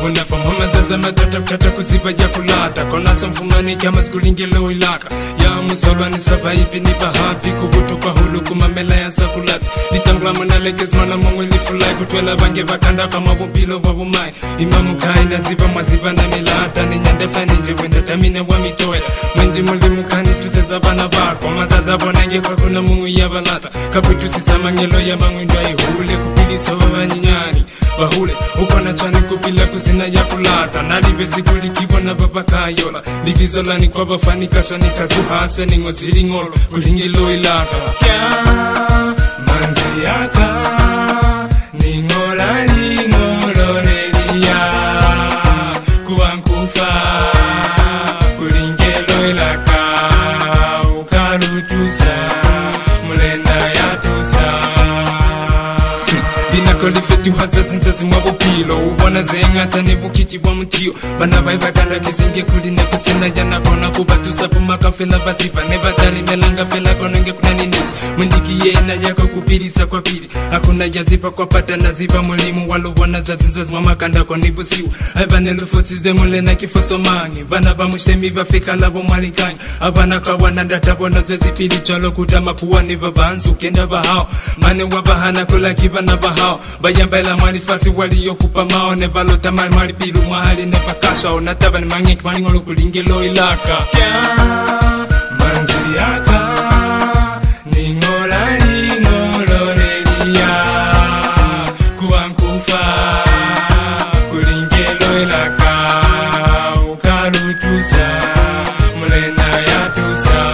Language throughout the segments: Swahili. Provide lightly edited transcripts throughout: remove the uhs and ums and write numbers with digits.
unafa mama zaza matata kutata kuziba ya kulata kona samfumani kama skulingiloi laka ya musolwa ni sabaipi ni bahapi kubutu kwa hulu kumamela ya sakulati litangula mwana lekes mana mongwe lifulai kutwela bange bakanda kama bubilo wabumai imamu kai na ziba maziba na milata ni nyandefa ninje wenda tamine wa mitoela mwendi mulimu kani tuseza bana bako mazaza bonenge kwa kuna mungu ya balata kaputu sisa mangelo ya mangwendo ihule kupili soba banyinyani bahule ukona chani kupila kusina ya kulata nalibezi kulikibo na baba kayola libizola ni kwa bafani kaswa ni kazuhase ni ngozi Ling'olo kulingiloi laka kya manzi yaka ningola Ling'olo relia kuwankufa kulingiloi laka ukarutusa mulenda yatusa Kolifetu hazazi nzazi mwabupilo ubona zengata nebukiti bwa mutio bana baibaganda kizinge kuline kusina yana kona kubatusa pumaka fela baziba nebatali melanga fela konenge kuna niniti mwindiki yena yako kupirisa kwa pili hakuna yazipa kwa pata na ziba mulimu walo wana zazi nzazi mwamakanda kwa nibusiu aibane lufosize mule na kifoso mangi bana bamushemi bafika labo mwalikanyi abana kwa wanandata bona zwezi pili chalo kutama kuwani babansu kenda bahao mane wabahana kula kibana bahao bayambela malifasi waliyokupa maone balota mali bilu mahali ne bakasha onataba ni mangeki Ling'olo kulingiloi laka kya manzi yaka ningola Ling'olo relia kuwankufa kulingiloi laka ukarutusa mulenda yatusa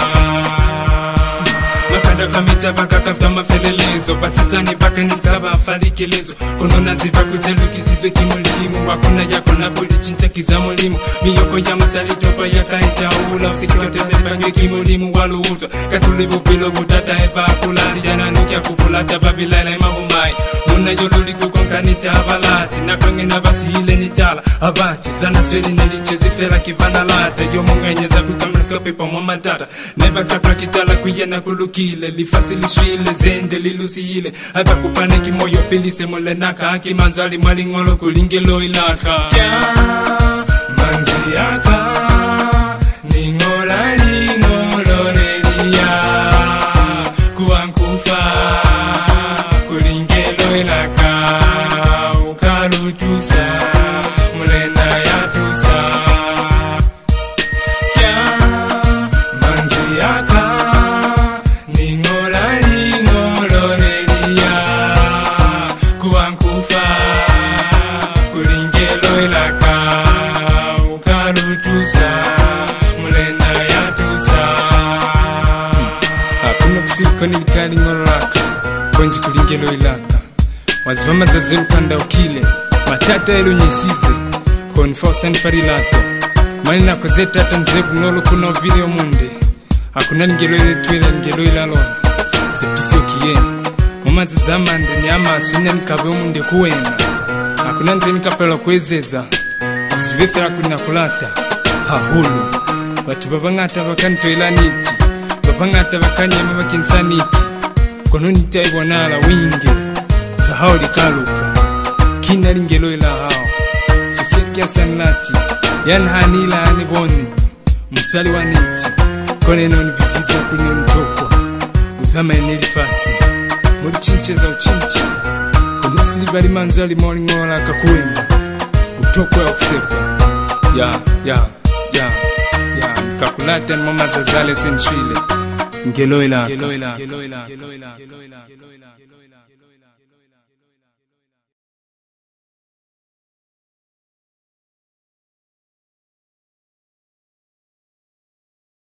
Kamecha baka kafta mafelelezo basizani baka niskaba farikelezo konona ziva kuzeluki sizwe kimulimu wakuna yako na kulichincha kizamulimu miyoko ya masali topa ya kaita ula usikiote zibanywe kimulimu walu utwa katulibu pilo butata eba kulati jana nukia kupulata babilala imabumai muna yoluli kukonkanita abalati nakonge na basi hile nitala abachi zana sweli nelichezi fela kibana lata yomungenyeza kukamriskope pa mwamadata neba kapra kitala kuyena kulukile lifasi lishwile zende lilusile haba kupane kimoyo pilise mole naka haki manzali Ling'olo kulingiloi laka kya manzi yaka ningola Ling'olo relia kuwankufa kulingiloi laka ukarutusa mulenda yatusa kya manzi yaka Ling'olo relia kuwankufa kulingiloi laka ukarutusa mulenda yatusa hakuna kusibuka nilika Ling'olo laka konji kulingiloi laka wazivama zazeru kanda ukile matata elu nyesize konfosa nifarilato mani na kozeta hata nzebu Ling'olo kuna vile omunde hakuna Ling'olo tuwele Ling'olo lalona sepisio kiye mumazi zamande ni amasunya nikabe omunde kuwena hakuna ntre nikapela kwezeza uzivefera kulina kulata hahulu batu babangata bakanitoela niti babangata bakanyema bakinsa niti kono nita ibonala winge zahao likaluka kina Ling'olo ila hao sisekia sanlati yanhanila aniboni musali wa niti koneno nibiziza kuline mtoko uzama enelifasi muri chincheza uchinchi kumusili bali manzo alimo Ling'olo laka kuwenda utoko ya kusepa ya kakulata ni mama zazale senshwile Ling'olo laka